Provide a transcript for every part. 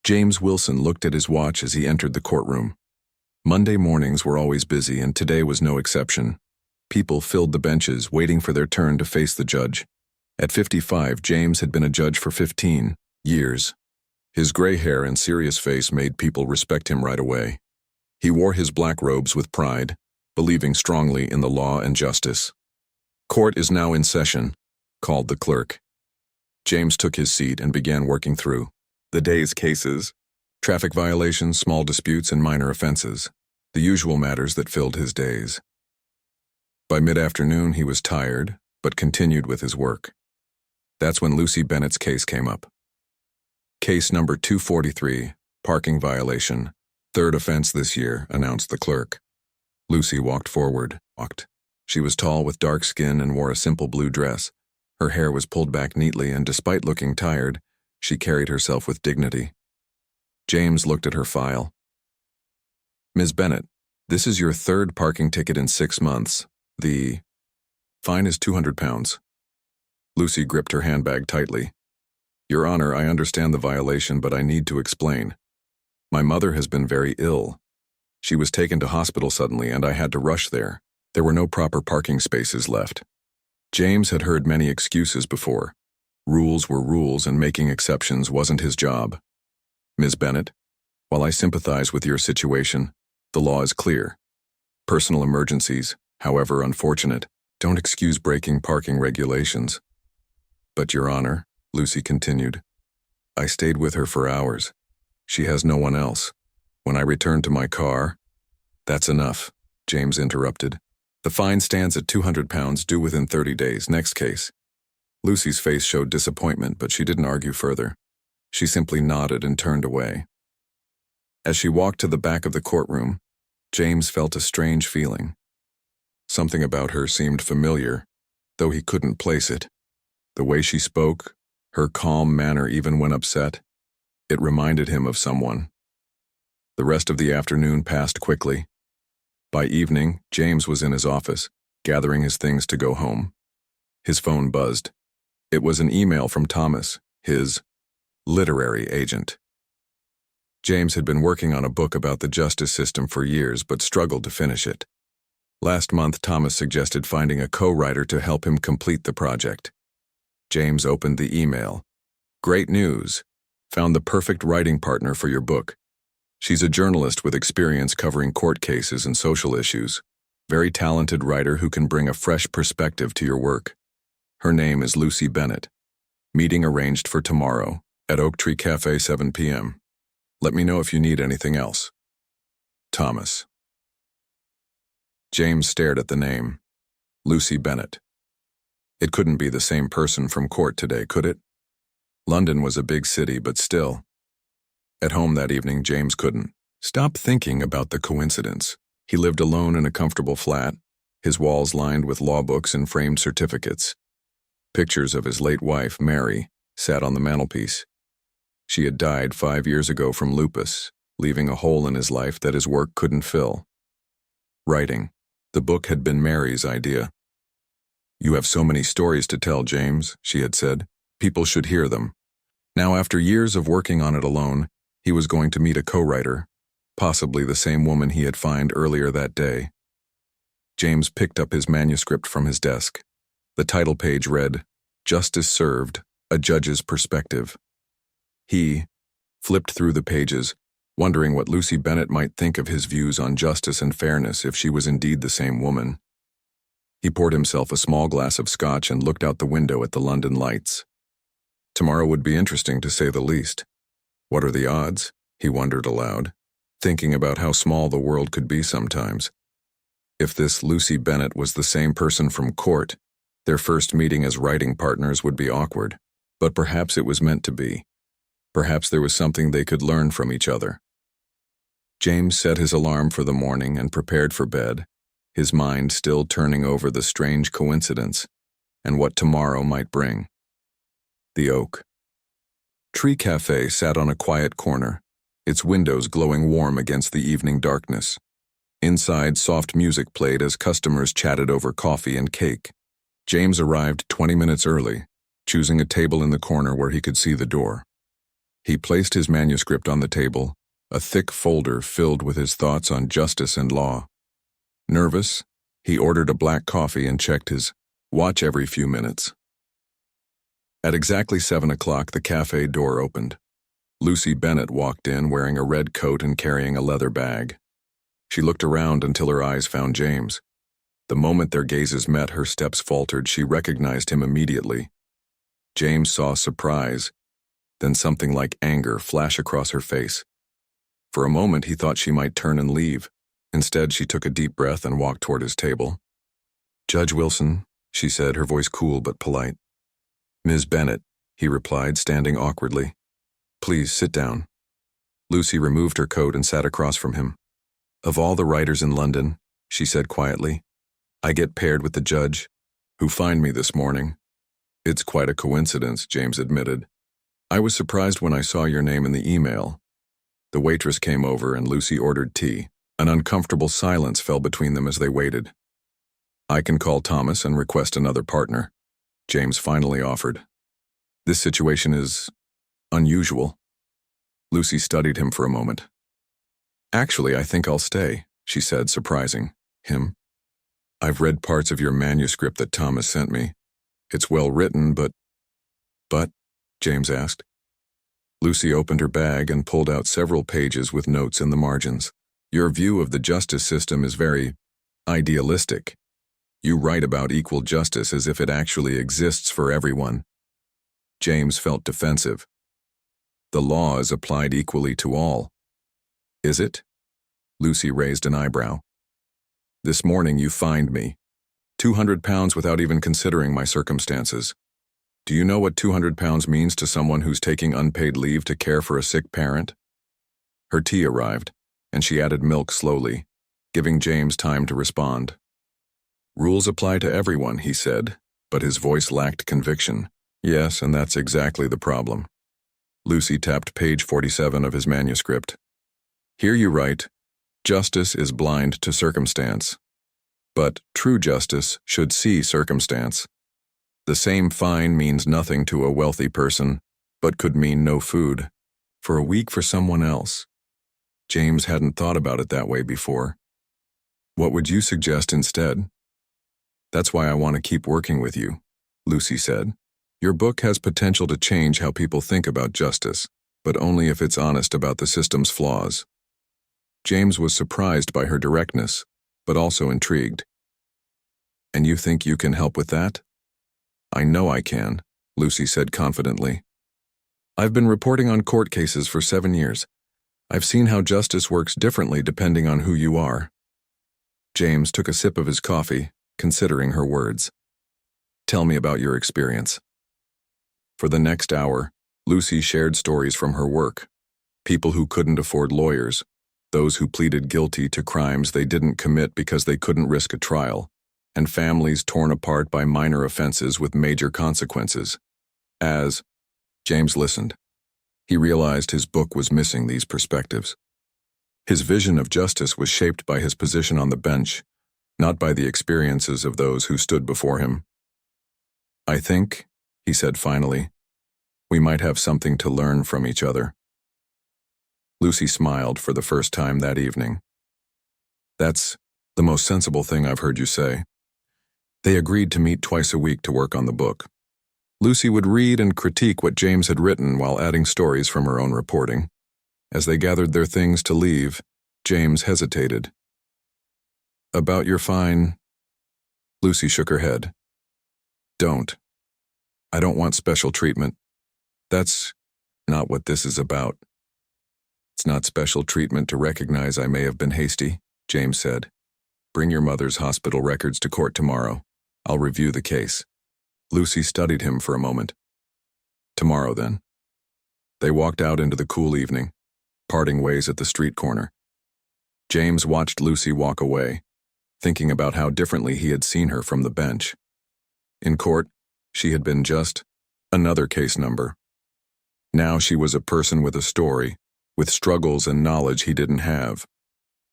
James Wilson looked at his watch as he entered the courtroom. Monday mornings were always busy, and today was no exception. People filled the benches, waiting for their turn to face the judge. At 55, James had been a judge for 15 years. His gray hair and serious face made people respect him right away. He wore his black robes with pride, believing strongly in the law and justice. "Court is now in session," called the clerk. James took his seat and began working through the day's cases: traffic violations, small disputes, and minor offenses, the usual matters that filled his days. By mid-afternoon, he was tired, but continued with his work. That's when Lucy Bennett's case came up. Case number 243, parking violation, third offense this year, announced the clerk. Lucy walked forward. She was tall with dark skin and wore a simple blue dress. Her hair was pulled back neatly, and despite looking tired, she carried herself with dignity. James looked at her file. "Ms. Bennett, this is your third parking ticket in 6 months. The fine is £200. Lucy gripped her handbag tightly. "Your Honor, I understand the violation, but I need to explain. My mother has been very ill. She was taken to hospital suddenly, and I had to rush there. There were no proper parking spaces left." James had heard many excuses before. Rules were rules, and making exceptions wasn't his job. "Ms. Bennett, while I sympathize with your situation, the law is clear. Personal emergencies, however unfortunate, don't excuse breaking parking regulations." "But, Your Honor," Lucy continued, "I stayed with her for hours. She has no one else. When I returned to my car—" "That's enough," James interrupted. "The fine stands at £200, due within 30 days. Next case." Lucy's face showed disappointment, but she didn't argue further. She simply nodded and turned away. As she walked to the back of the courtroom, James felt a strange feeling. Something about her seemed familiar, though he couldn't place it. The way she spoke, her calm manner even when upset, it reminded him of someone. The rest of the afternoon passed quickly. By evening, James was in his office, gathering his things to go home. His phone buzzed. It was an email from Thomas, his literary agent. James had been working on a book about the justice system for years, but struggled to finish it. Last month, Thomas suggested finding a co-writer to help him complete the project. James opened the email. "Great news. Found the perfect writing partner for your book. She's a journalist with experience covering court cases and social issues. Very talented writer who can bring a fresh perspective to your work. Her name is Lucy Bennett. Meeting arranged for tomorrow at Oak Tree Cafe, 7 p.m. Let me know if you need anything else. Thomas." James stared at the name. Lucy Bennett. It couldn't be the same person from court today, could it? London was a big city, but still. At home that evening, James couldn't stop thinking about the coincidence. He lived alone in a comfortable flat, his walls lined with law books and framed certificates. Pictures of his late wife, Mary, sat on the mantelpiece. She had died 5 years ago from lupus, leaving a hole in his life that his work couldn't fill. Writing. The book had been Mary's idea. "You have so many stories to tell, James," she had said. "People should hear them." Now, after years of working on it alone, he was going to meet a co-writer, possibly the same woman he had found earlier that day. James picked up his manuscript from his desk. The title page read, "Justice Served, A Judge's Perspective." He flipped through the pages, wondering what Lucy Bennett might think of his views on justice and fairness if she was indeed the same woman. He poured himself a small glass of scotch and looked out the window at the London lights. Tomorrow would be interesting, to say the least. What are the odds? He wondered aloud, thinking about how small the world could be sometimes. If this Lucy Bennett was the same person from court, their first meeting as writing partners would be awkward, but perhaps it was meant to be. Perhaps there was something they could learn from each other. James set his alarm for the morning and prepared for bed, his mind still turning over the strange coincidence and what tomorrow might bring. The Oak Tree Cafe sat on a quiet corner, its windows glowing warm against the evening darkness. Inside, soft music played as customers chatted over coffee and cake. James arrived 20 minutes early, choosing a table in the corner where he could see the door. He placed his manuscript on the table, a thick folder filled with his thoughts on justice and law. Nervous, he ordered a black coffee and checked his watch every few minutes. At exactly 7 o'clock, the cafe door opened. Lucy Bennett walked in wearing a red coat and carrying a leather bag. She looked around until her eyes found James. The moment their gazes met, her steps faltered. She recognized him immediately. James saw surprise, then something like anger flash across her face. For a moment, he thought she might turn and leave. Instead, she took a deep breath and walked toward his table. "Judge Wilson," she said, her voice cool but polite. "Ms. Bennett," he replied, standing awkwardly. "Please sit down." Lucy removed her coat and sat across from him. "Of all the writers in London," she said quietly, "I get paired with the judge, who fined me this morning." "It's quite a coincidence," James admitted. "I was surprised when I saw your name in the email." The waitress came over and Lucy ordered tea. An uncomfortable silence fell between them as they waited. "I can call Thomas and request another partner," James finally offered. "This situation is unusual." Lucy studied him for a moment. "Actually, I think I'll stay," she said, surprising him. "I've read parts of your manuscript that Thomas sent me. It's well written, but, James asked. Lucy opened her bag and pulled out several pages with notes in the margins. "Your view of the justice system is very idealistic. You write about equal justice as if it actually exists for everyone." James felt defensive. "The law is applied equally to all." "Is it?" Lucy raised an eyebrow. "This morning you fined me. £200 without even considering my circumstances. Do you know what £200 means to someone who's taking unpaid leave to care for a sick parent?" Her tea arrived, and she added milk slowly, giving James time to respond. "Rules apply to everyone," he said, but his voice lacked conviction. "Yes, and that's exactly the problem." Lucy tapped page 47 of his manuscript. "Here you write, 'Justice is blind to circumstance. But true justice should see circumstance. The same fine means nothing to a wealthy person, but could mean no food for a week for someone else.'" James hadn't thought about it that way before. "What would you suggest instead?" "That's why I want to keep working with you," Lucy said. "Your book has potential to change how people think about justice, but only if it's honest about the system's flaws." James was surprised by her directness, but also intrigued. "And you think you can help with that?" "I know I can," Lucy said confidently. "I've been reporting on court cases for 7 years. I've seen how justice works differently depending on who you are." James took a sip of his coffee, considering her words. "Tell me about your experience." For the next hour, Lucy shared stories from her work. People who couldn't afford lawyers, those who pleaded guilty to crimes they didn't commit because they couldn't risk a trial, and families torn apart by minor offenses with major consequences. As James listened, he realized his book was missing these perspectives. His vision of justice was shaped by his position on the bench, not by the experiences of those who stood before him. "I think," he said finally, "we might have something to learn from each other." Lucy smiled for the first time that evening. "That's the most sensible thing I've heard you say." They agreed to meet twice a week to work on the book. Lucy would read and critique what James had written while adding stories from her own reporting. As they gathered their things to leave, James hesitated. "About your fine?" Lucy shook her head. "Don't. I don't want special treatment. That's not what this is about." "It's not special treatment to recognize I may have been hasty," James said. "Bring your mother's hospital records to court tomorrow. I'll review the case." Lucy studied him for a moment. "Tomorrow, then." They walked out into the cool evening, parting ways at the street corner. James watched Lucy walk away, thinking about how differently he had seen her from the bench. In court, she had been just another case number. Now she was a person with a story, with struggles and knowledge he didn't have.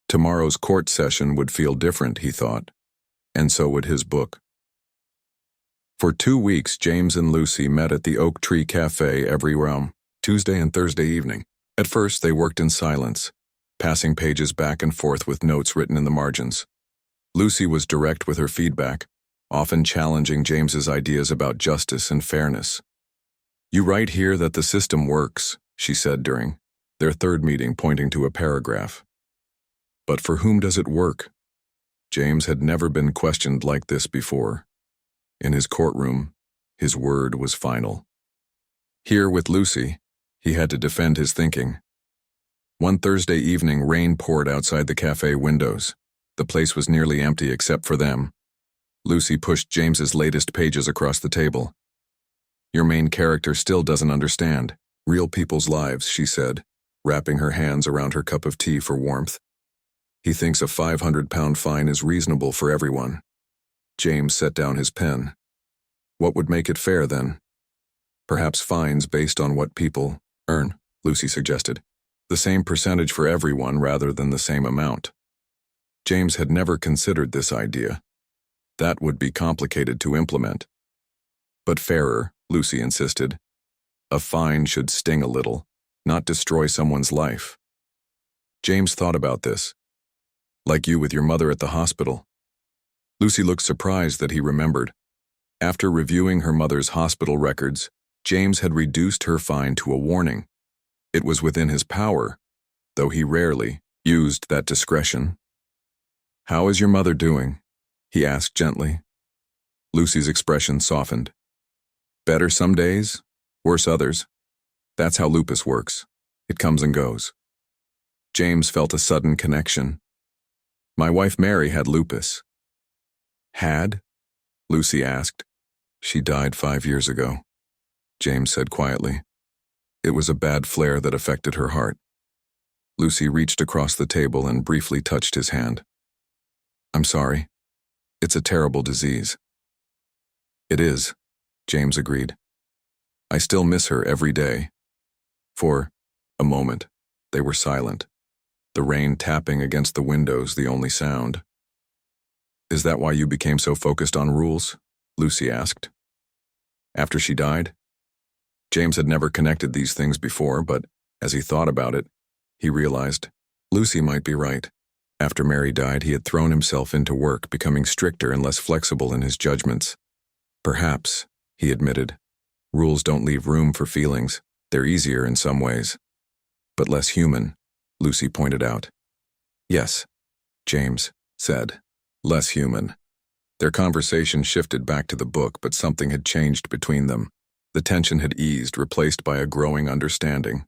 Tomorrow's court session would feel different, he thought, and so would his book. For 2 weeks, James and Lucy met at the Oak Tree Cafe every round. Tuesday and Thursday evening. At first, they worked in silence, passing pages back and forth with notes written in the margins. Lucy was direct with her feedback, often challenging James's ideas about justice and fairness. "You write here that the system works," she said during their third meeting, pointing to a paragraph. "But for whom does it work?" James had never been questioned like this before. In his courtroom, his word was final. Here with Lucy, he had to defend his thinking. One Thursday evening, rain poured outside the cafe windows. The place was nearly empty except for them. Lucy pushed James's latest pages across the table. "Your main character still doesn't understand real people's lives," she said, wrapping her hands around her cup of tea for warmth. "He thinks a 500-pound fine is reasonable for everyone." James set down his pen. "What would make it fair, then?" "Perhaps fines based on what people earn," Lucy suggested. "The same percentage for everyone rather than the same amount." James had never considered this idea. That would be complicated to implement. "But fairer," Lucy insisted. "A fine should sting a little, not destroy someone's life." James thought about this. "Like you with your mother at the hospital." Lucy looked surprised that he remembered. After reviewing her mother's hospital records, James had reduced her fine to a warning. It was within his power, though he rarely used that discretion. "How is your mother doing?" he asked gently. Lucy's expression softened. "Better some days, worse others. That's how lupus works. It comes and goes." James felt a sudden connection. "My wife Mary had lupus." "Had?" Lucy asked. "She died 5 years ago," James said quietly. "It was a bad flare that affected her heart." Lucy reached across the table and briefly touched his hand. "I'm sorry. It's a terrible disease." "It is," James agreed. "I still miss her every day." For a moment, they were silent, the rain tapping against the windows the only sound. "Is that why you became so focused on rules?" Lucy asked. "After she died?" James had never connected these things before, but as he thought about it, he realized Lucy might be right. After Mary died, he had thrown himself into work, becoming stricter and less flexible in his judgments. "Perhaps," he admitted, "rules don't leave room for feelings. They're easier in some ways. But less human," Lucy pointed out. "Yes," James said, "less human." Their conversation shifted back to the book, but something had changed between them. The tension had eased, replaced by a growing understanding.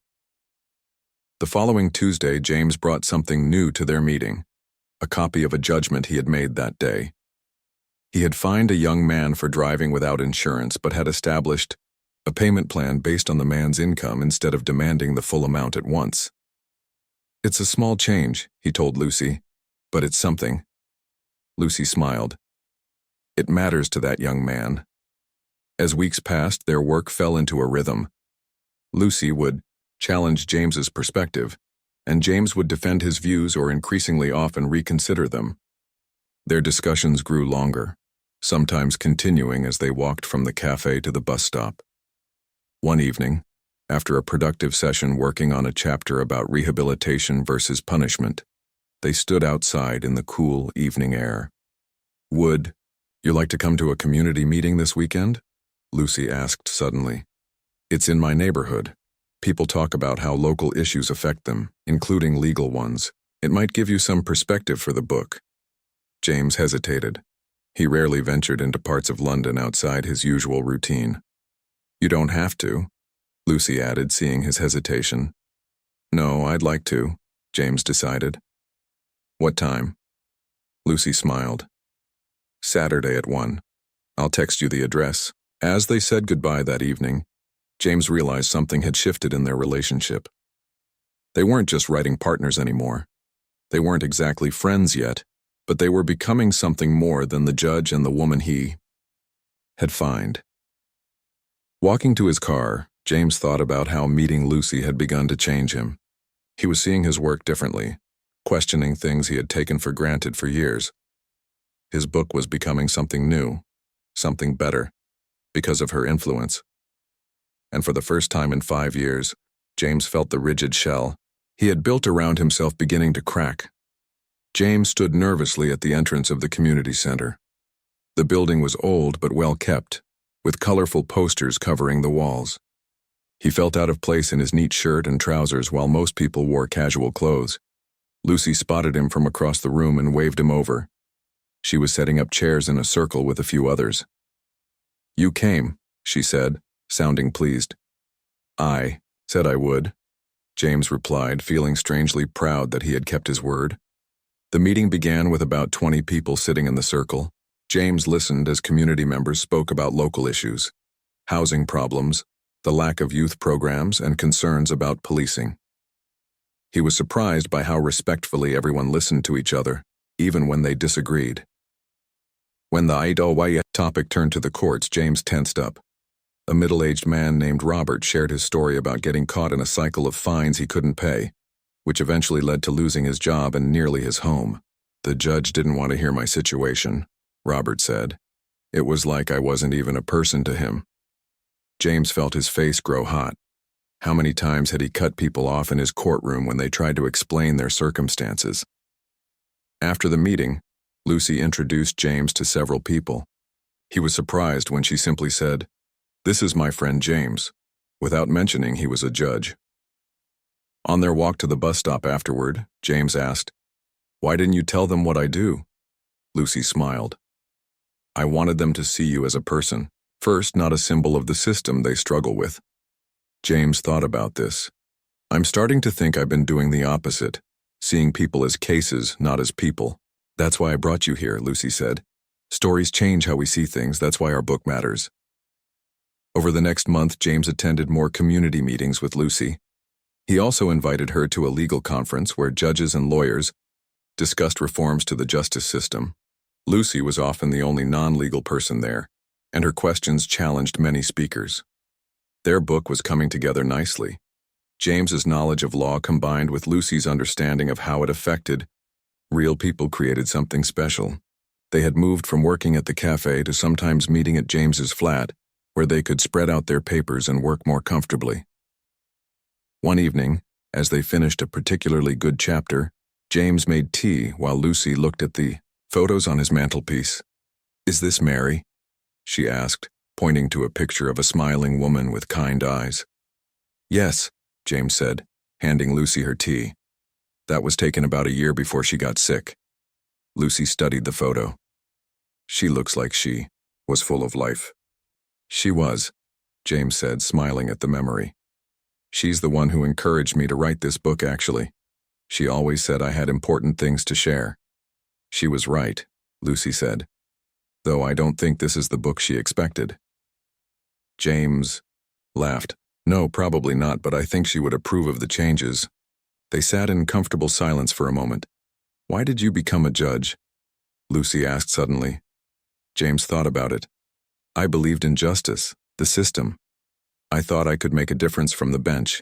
The following Tuesday, James brought something new to their meeting, a copy of a judgment he had made that day. He had fined a young man for driving without insurance, but had established a payment plan based on the man's income instead of demanding the full amount at once. "It's a small change," he told Lucy, "but it's something." Lucy smiled. "It matters to that young man." As weeks passed, their work fell into a rhythm. Lucy would challenge James's perspective, and James would defend his views or increasingly often reconsider them. Their discussions grew longer, sometimes continuing as they walked from the cafe to the bus stop. One evening, after a productive session working on a chapter about rehabilitation versus punishment, they stood outside in the cool evening air. "Would you like to come to a community meeting this weekend?" Lucy asked suddenly. "It's in my neighborhood. People talk about how local issues affect them, including legal ones. It might give you some perspective for the book." James hesitated. He rarely ventured into parts of London outside his usual routine. "You don't have to," Lucy added, seeing his hesitation. "No, I'd like to," James decided. "What time?" Lucy smiled. "Saturday at 1. I'll text you the address." As they said goodbye that evening, James realized something had shifted in their relationship. They weren't just writing partners anymore. They weren't exactly friends yet, but they were becoming something more than the judge and the woman he had fined. Walking to his car, James thought about how meeting Lucy had begun to change him. He was seeing his work differently, questioning things he had taken for granted for years. His book was becoming something new, something better, because of her influence. And for the first time in 5 years, James felt the rigid shell he had built around himself beginning to crack. James stood nervously at the entrance of the community center. The building was old but well kept, with colorful posters covering the walls. He felt out of place in his neat shirt and trousers while most people wore casual clothes. Lucy spotted him from across the room and waved him over. She was setting up chairs in a circle with a few others. "You came," she said, sounding pleased. "I said I would," James replied, feeling strangely proud that he had kept his word. The meeting began with about 20 people sitting in the circle. James listened as community members spoke about local issues, housing problems, the lack of youth programs, and concerns about policing. He was surprised by how respectfully everyone listened to each other, even when they disagreed. When the Idawaya topic turned to the courts, James tensed up. A middle-aged man named Robert shared his story about getting caught in a cycle of fines he couldn't pay, which eventually led to losing his job and nearly his home. "The judge didn't want to hear my situation," Robert said. "It was like I wasn't even a person to him." James felt his face grow hot. How many times had he cut people off in his courtroom when they tried to explain their circumstances? After the meeting, Lucy introduced James to several people. He was surprised when she simply said, "This is my friend James," without mentioning he was a judge. On their walk to the bus stop afterward, James asked, "Why didn't you tell them what I do?" Lucy smiled. "I wanted them to see you as a person, first, not a symbol of the system they struggle with." James thought about this. "I'm starting to think I've been doing the opposite, seeing people as cases, not as people. That's why I brought you here," Lucy said. "Stories change how we see things, that's why our book matters." Over the next month, James attended more community meetings with Lucy. He also invited her to a legal conference where judges and lawyers discussed reforms to the justice system. Lucy was often the only non-legal person there, and her questions challenged many speakers. Their book was coming together nicely. James's knowledge of law combined with Lucy's understanding of how it affected real people created something special. They had moved from working at the cafe to sometimes meeting at James's flat, where they could spread out their papers and work more comfortably. One evening, as they finished a particularly good chapter, James made tea while Lucy looked at the photos on his mantelpiece. "Is this Mary?" she asked, pointing to a picture of a smiling woman with kind eyes. "Yes," James said, handing Lucy her tea. "That was taken about a year before she got sick." Lucy studied the photo. "She looks like she was full of life." "She was," James said, smiling at the memory. "She's the one who encouraged me to write this book, actually. She always said I had important things to share." "She was right," Lucy said, "though I don't think this is the book she expected." James laughed. "No, probably not, but I think she would approve of the changes." They sat in comfortable silence for a moment. "Why did you become a judge?" Lucy asked suddenly. James thought about it. "I believed in justice, the system. I thought I could make a difference from the bench.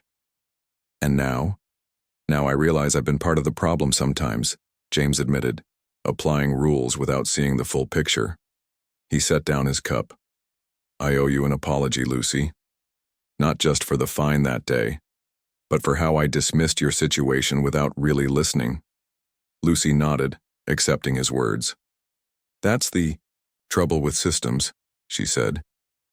And now? Now I realize I've been part of the problem sometimes," James admitted, applying rules without seeing the full picture. He set down his cup. "I owe you an apology, Lucy. Not just for the fine that day, but for how I dismissed your situation without really listening." Lucy nodded, accepting his words. "That's the trouble with systems," she said.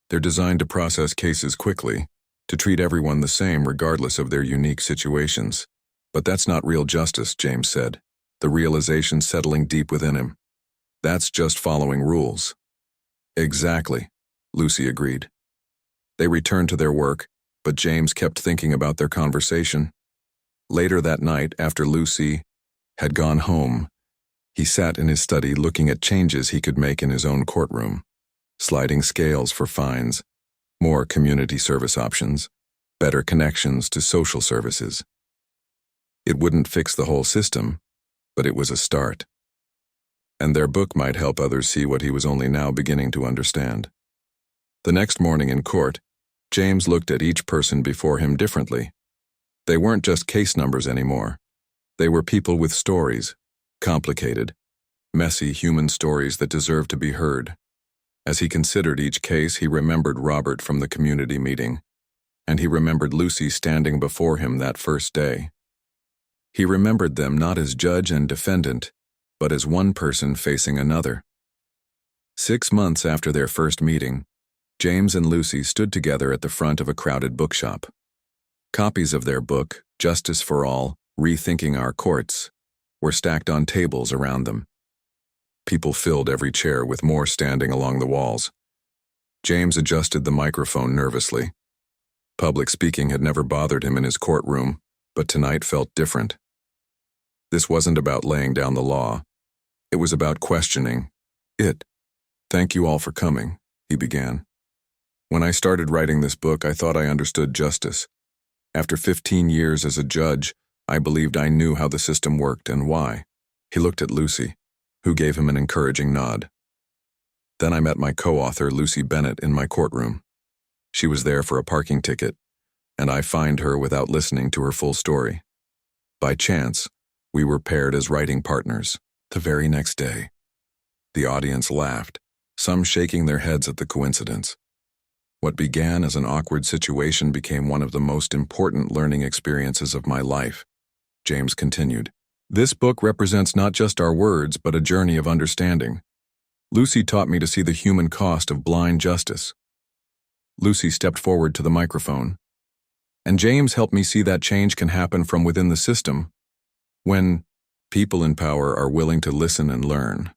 "They're designed to process cases quickly, to treat everyone the same regardless of their unique situations. But that's not real justice," James said, the realization settling deep within him. "That's just following rules." "Exactly," Lucy agreed. They returned to their work, but James kept thinking about their conversation. Later that night, after Lucy had gone home, he sat in his study looking at changes he could make in his own courtroom. Sliding scales for fines, more community service options, better connections to social services. It wouldn't fix the whole system, but it was a start. And their book might help others see what he was only now beginning to understand. The next morning in court, James looked at each person before him differently. They weren't just case numbers anymore. They were people with stories, complicated, messy human stories that deserved to be heard. As he considered each case, he remembered Robert from the community meeting. and he remembered Lucy standing before him that first day. He remembered them not as judge and defendant, but as one person facing another. 6 months after their first meeting, James and Lucy stood together at the front of a crowded bookshop. Copies of their book, Justice for All, Rethinking Our Courts, were stacked on tables around them. People filled every chair with more standing along the walls. James adjusted the microphone nervously. Public speaking had never bothered him in his courtroom, but tonight felt different. This wasn't about laying down the law. It was about questioning it. "Thank you all for coming," he began. "When I started writing this book, I thought I understood justice. After 15 years as a judge, I believed I knew how the system worked and why." He looked at Lucy, who gave him an encouraging nod. "Then I met my co-author, Lucy Bennett, in my courtroom. She was there for a parking ticket, and I fined her without listening to her full story. By chance, we were paired as writing partners. The very next day." The audience laughed, some shaking their heads at the coincidence. "What began as an awkward situation became one of the most important learning experiences of my life," James continued. "This book represents not just our words, but a journey of understanding. Lucy taught me to see the human cost of blind justice." Lucy stepped forward to the microphone. "And James helped me see that change can happen from within the system, when people in power are willing to listen and learn."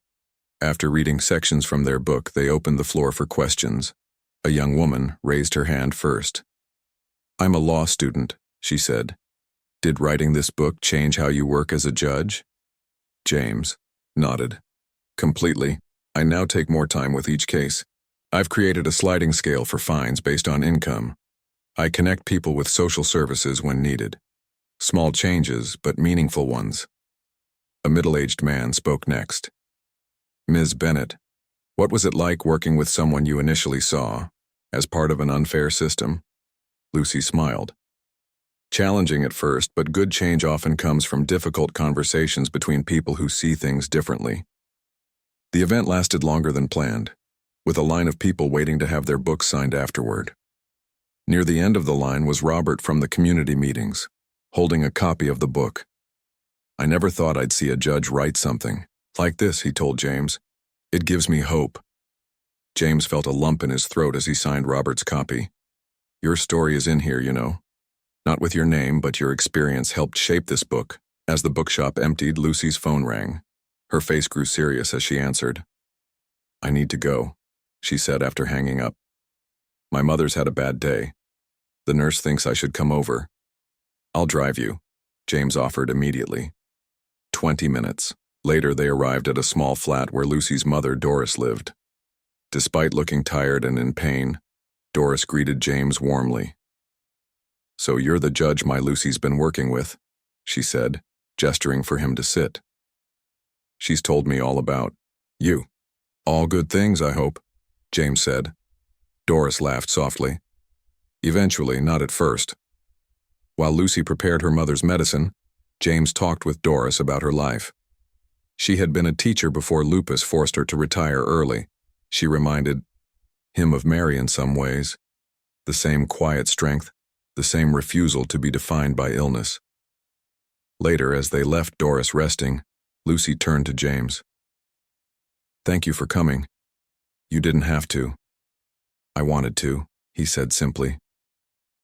After reading sections from their book, they opened the floor for questions. A young woman raised her hand first. "I'm a law student," she said. "Did writing this book change how you work as a judge?" James nodded. "Completely. I now take more time with each case. I've created a sliding scale for fines based on income. I connect people with social services when needed. Small changes, but meaningful ones." A middle-aged man spoke next. "Ms. Bennett, what was it like working with someone you initially saw as part of an unfair system?" Lucy smiled. "Challenging at first, but good change often comes from difficult conversations between people who see things differently." The event lasted longer than planned, with a line of people waiting to have their books signed afterward. Near the end of the line was Robert from the community meetings, holding a copy of the book. "I never thought I'd see a judge write something like this," he told James. "It gives me hope." James felt a lump in his throat as he signed Robert's copy. "Your story is in here, you know. Not with your name, but your experience helped shape this book." As the bookshop emptied, Lucy's phone rang. Her face grew serious as she answered. "I need to go," she said after hanging up. "My mother's had a bad day. The nurse thinks I should come over." "I'll drive you," James offered immediately. 20 minutes. Later, they arrived at a small flat where Lucy's mother, Doris, lived. Despite looking tired and in pain, Doris greeted James warmly. "So you're the judge my Lucy's been working with," she said, gesturing for him to sit. "She's told me all about you." "All good things, I hope," James said. Doris laughed softly. "Eventually, not at first." While Lucy prepared her mother's medicine, James talked with Doris about her life. She had been a teacher before lupus forced her to retire early. She reminded him of Mary in some ways. The same quiet strength, the same refusal to be defined by illness. Later, as they left Doris resting, Lucy turned to James. "Thank you for coming. You didn't have to." "I wanted to," he said simply.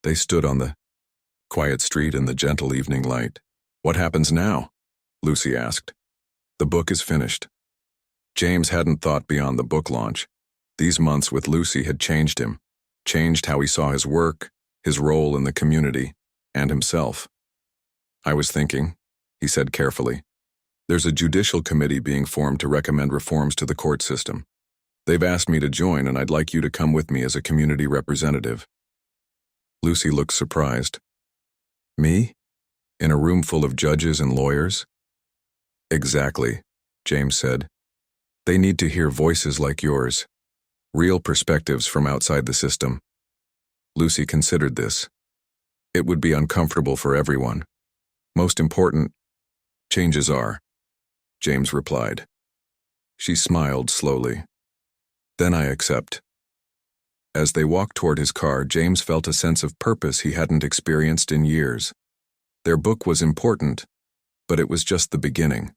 They stood on the quiet street in the gentle evening light. "What happens now?" Lucy asked. "The book is finished." James hadn't thought beyond the book launch. These months with Lucy had changed him, changed how he saw his work, his role in the community, and himself. "I was thinking," he said carefully. "There's a judicial committee being formed to recommend reforms to the court system. They've asked me to join, and I'd like you to come with me as a community representative." Lucy looked surprised. "Me? In a room full of judges and lawyers?" "Exactly," James said. "They need to hear voices like yours, real perspectives from outside the system." Lucy considered this. It would be uncomfortable for everyone. Most important, changes are, James replied. She smiled slowly. "Then I accept." As they walked toward his car, James felt a sense of purpose he hadn't experienced in years. Their book was important, but it was just the beginning.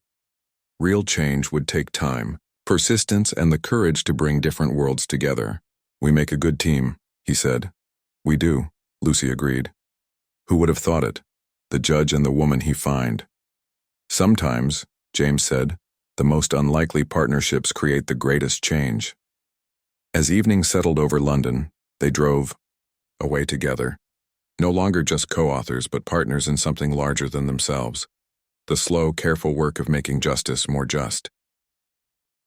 Real change would take time, persistence, and the courage to bring different worlds together. "We make a good team," he said. "We do," Lucy agreed. "Who would have thought it? The judge and the woman he find." "Sometimes," James said, "the most unlikely partnerships create the greatest change." As evening settled over London, they drove away together. No longer just co-authors, but partners in something larger than themselves. The slow, careful work of making justice more just.